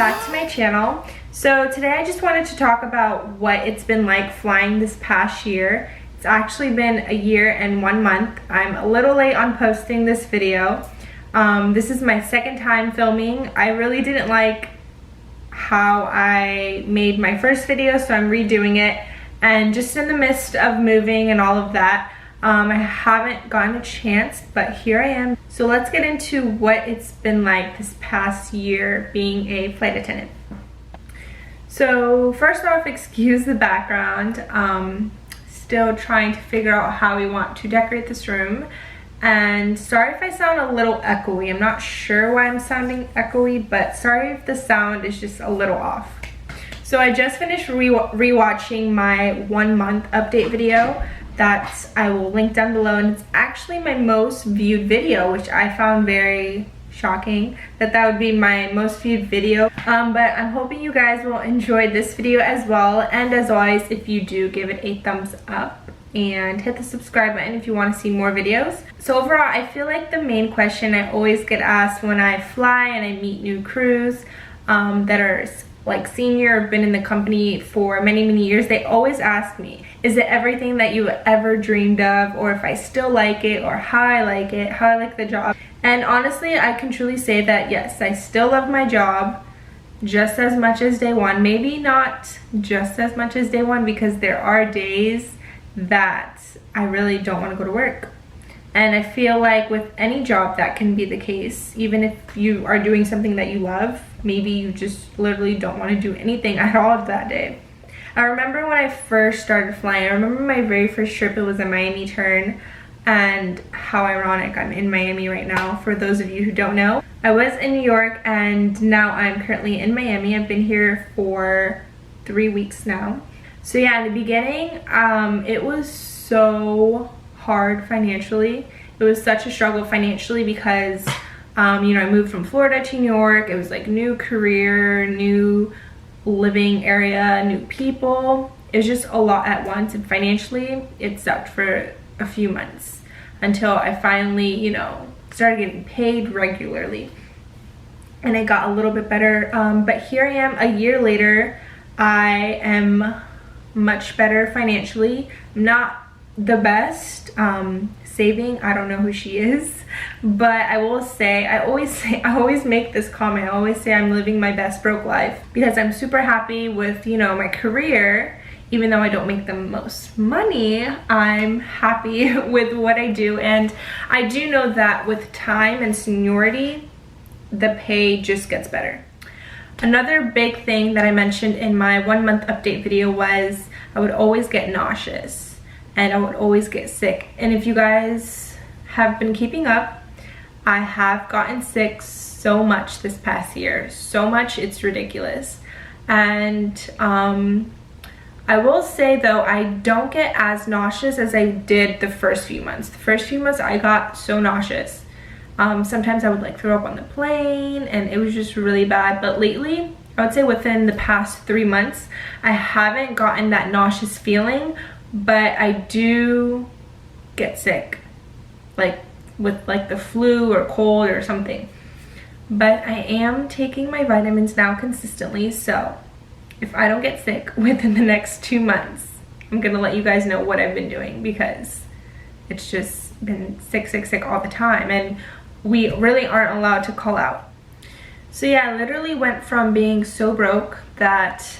back to my channel. So today I just wanted to talk about what it's been like flying this past year. It's actually been a year and 1 month. I'm a little late on posting this video. This is my second time filming. I really didn't like how I made my first video, so I'm redoing it. And just in the midst of moving and all of that, I haven't gotten a chance, but here I am. So let's get into what it's been like this past year being a flight attendant. So first off, excuse the background. Still trying to figure out how we want to decorate this room. And sorry if I sound a little echoey. I'm not sure why I'm sounding echoey, but sorry if the sound is just a little off. So I just finished rewatching my 1 month update video that I will link down below, and it's actually my most viewed video, which I found very shocking that would be my most viewed video. But I'm hoping you guys will enjoy this video as well, and as always, if you do, give it a thumbs up and hit the subscribe button if you want to see more videos. So overall, I feel like the main question I always get asked when I fly and I meet new crews that are like senior or been in the company for many years, they always ask me, is it everything that you ever dreamed of, or if I still like it, or how I like it, how I like the job. And honestly, I can truly say that yes, I still love my job just as much as day one. Maybe not just as much as day one, because there are days that I really don't want to go to work. And I feel like with any job that can be the case. Even if you are doing something that you love, maybe you just literally don't want to do anything at all that day. I remember when I first started flying, I remember my very first trip, it was a Miami turn, and how ironic, I'm in Miami right now, for those of you who don't know. I was in New York and now I'm currently in Miami. I've been here for 3 weeks now. So yeah, in the beginning, it was so hard financially. It was such a struggle financially because you know, I moved from Florida to New York. It was like new career, new living area, new people. It was just a lot at once, and financially it sucked for a few months until I finally, you know, started getting paid regularly and it got a little bit better. But here I am a year later. I am much better financially. I'm not the best saving. I don't know who she is, but I will say, I always make this comment. I always say I'm living my best broke life because I'm super happy with, you know, my career. Even though I don't make the most money, I'm happy with what I do, and I do know that with time and seniority, the pay just gets better. Another big thing that I mentioned in my 1 month update video was I would always get nauseous and I would always get sick. And if you guys have been keeping up, I have gotten sick so much this past year. So much, it's ridiculous. And I will say though, I don't get as nauseous as I did the first few months. The first few months I got so nauseous. Sometimes I would like throw up on the plane and it was just really bad. But lately, I would say within the past 3 months, I haven't gotten that nauseous feeling, but I do get sick, like with like the flu or cold or something. But I am taking my vitamins now consistently, so if I don't get sick within the next 2 months, I'm gonna let you guys know what I've been doing, because it's just been sick all the time, and we really aren't allowed to call out. So yeah, I literally went from being so broke that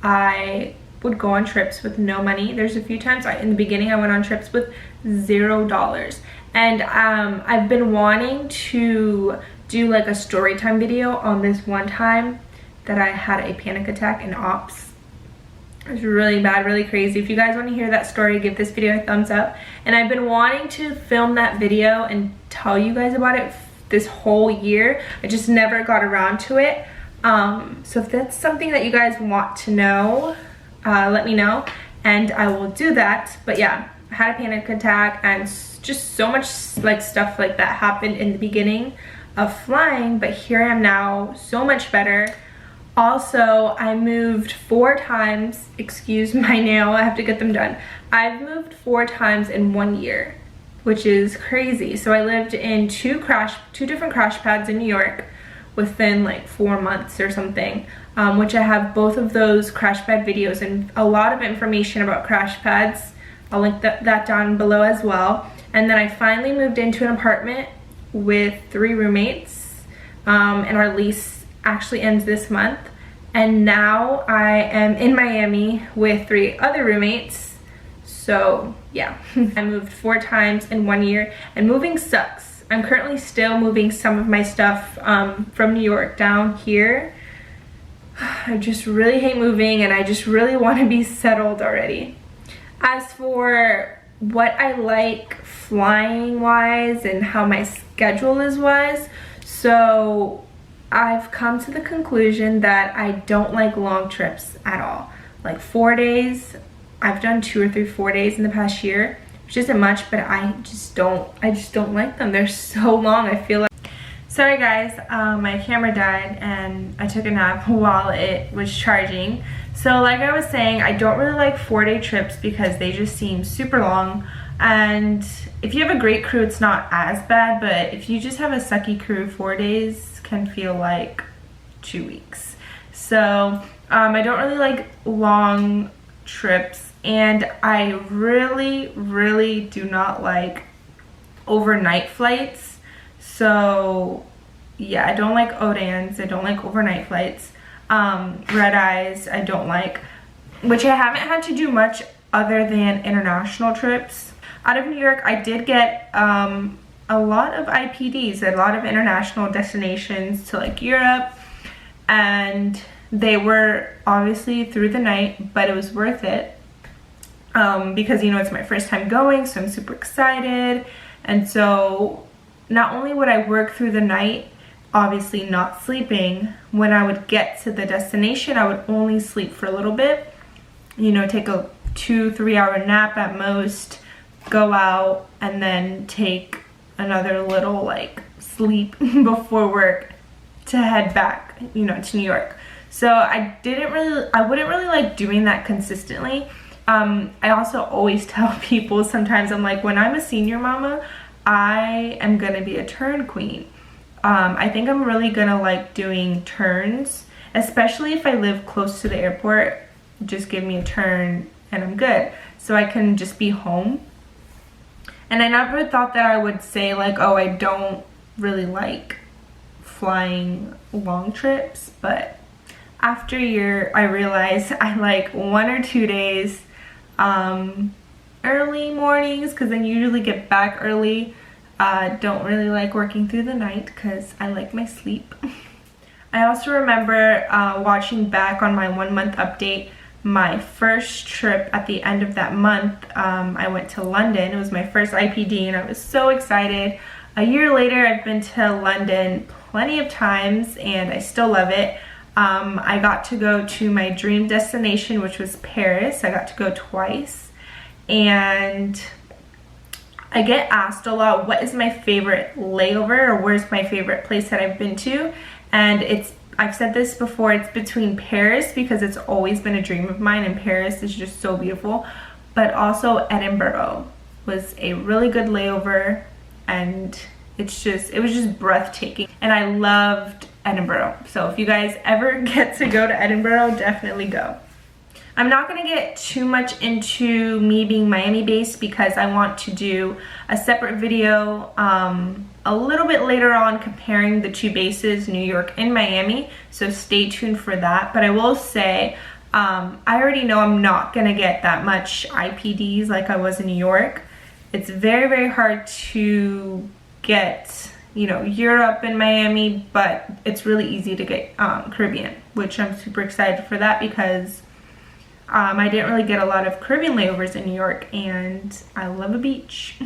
I would go on trips with no money. There's a few times in the beginning I went on trips with $0. And I've been wanting to do like a story time video on this one time that I had a panic attack in ops. It was really bad, really crazy. If you guys want to hear that story, give this video a thumbs up. And I've been wanting to film that video and tell you guys about it this whole year. I just never got around to it. So if that's something that you guys want to know, let me know and I will do that. But yeah, I had a panic attack and just so much like stuff like that happened in the beginning of flying, but here I am now, so much better. Also, I moved 4 times. Excuse my nail, I have to get them done. I've moved 4 times in 1 year, which is crazy. So I lived in two different crash pads in New York, within like 4 months or something, which I have both of those crash pad videos and a lot of information about crash pads. I'll link that down below as well. And then I finally moved into an apartment with 3 roommates, and our lease actually ends this month. And now I am in Miami with 3 other roommates. So yeah, I moved 4 times in 1 year, and moving sucks. I'm currently still moving some of my stuff from New York down here. I just really hate moving, and I just really want to be settled already. As for what I like flying wise and how my schedule is wise, so I've come to the conclusion that I don't like long trips at all. Like 4 days, I've done 2 or 3 4-days in the past year, which isn't much, but I just don't like them. They're so long. I feel like, sorry guys, my camera died and I took a nap while it was charging. So like I was saying, I don't really like 4-day trips because they just seem super long. And if you have a great crew, it's not as bad, but if you just have a sucky crew, 4 days can feel like 2 weeks. So I don't really like long trips, and I really do not like overnight flights. So yeah, I don't like ODANs, I don't like overnight flights. Red eyes, I don't like, which I haven't had to do much other than international trips. Out of New York, I did get a lot of IPDs, a lot of international destinations to like Europe, and they were obviously through the night, but it was worth it because, you know, it's my first time going, so I'm super excited. And so not only would I work through the night, obviously not sleeping, when I would get to the destination, I would only sleep for a little bit, you know, take a 2-3 hour nap at most, go out, and then take another little like sleep before work to head back, you know, to New York. So I wouldn't really like doing that consistently. I also always tell people, sometimes I'm like, when I'm a senior mama, I am gonna be a turn queen. I think I'm really gonna like doing turns, especially if I live close to the airport. Just give me a turn and I'm good, so I can just be home. And I never thought that I would say like, oh, I don't really like flying long trips, but after a year I realized I like 1 or 2 days, early mornings, because then you usually get back early. Don't really like working through the night because I like my sleep. I also remember watching back on my 1 month update, my first trip at the end of that month. I went to London. It was my first IPD and I was so excited. A year later, I've been to London plenty of times and I still love it. I got to go to my dream destination, which was Paris. I got to go twice, and I get asked a lot, what is my favorite layover, or where's my favorite place that I've been to? And I've said this before, it's between Paris, because it's always been a dream of mine and Paris is just so beautiful, but also Edinburgh was a really good layover, and it was just breathtaking, and I loved Edinburgh. So if you guys ever get to go to Edinburgh, definitely go. I'm not going to get too much into me being Miami based because I want to do a separate video a little bit later on comparing the 2 bases, New York and Miami, so stay tuned for that. But I will say, I already know I'm not going to get that much IPDs like I was in New York. It's very hard to get, you know, Europe and Miami, but it's really easy to get Caribbean, which I'm super excited for that because I didn't really get a lot of Caribbean layovers in New York, and I love a beach.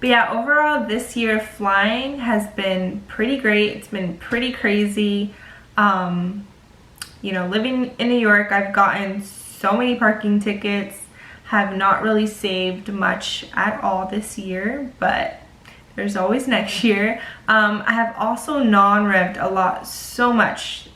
But yeah, overall this year flying has been pretty great. It's been pretty crazy. You know, living in New York, I've gotten so many parking tickets, have not really saved much at all this year, but there's always next year. I have also non-revved a lot, so much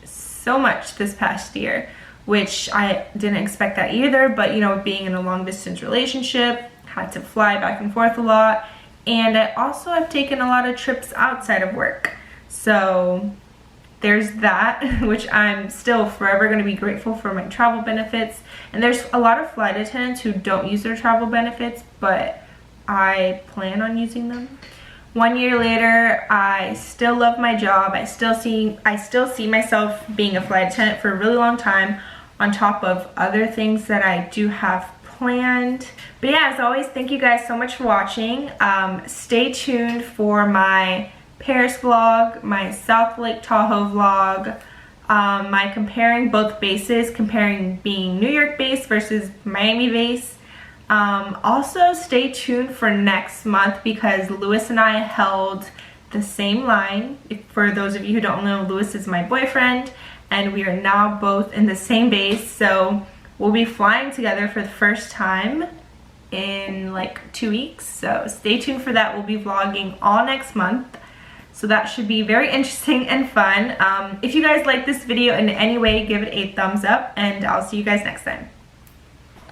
this past year, which I didn't expect that either. But you know, being in a long distance relationship, had to fly back and forth a lot, and I also have taken a lot of trips outside of work. So there's that, which I'm still forever going to be grateful for my travel benefits. And there's a lot of flight attendants who don't use their travel benefits, but I plan on using them. 1 year later, I still love my job. I still see myself being a flight attendant for a really long time, on top of other things that I do have planned. But yeah, as always, thank you guys so much for watching. Stay tuned for my Paris vlog, my South Lake Tahoe vlog, my comparing both bases, comparing being New York base versus Miami base. Also stay tuned for next month, because Lewis and I held the same line. For those of you who don't know, Lewis is my boyfriend, and we are now both in the same base, so we'll be flying together for the first time in like 2 weeks. So stay tuned for that. We'll be vlogging all next month, so that should be very interesting and fun. If you guys like this video in any way, give it a thumbs up, and I'll see you guys next time.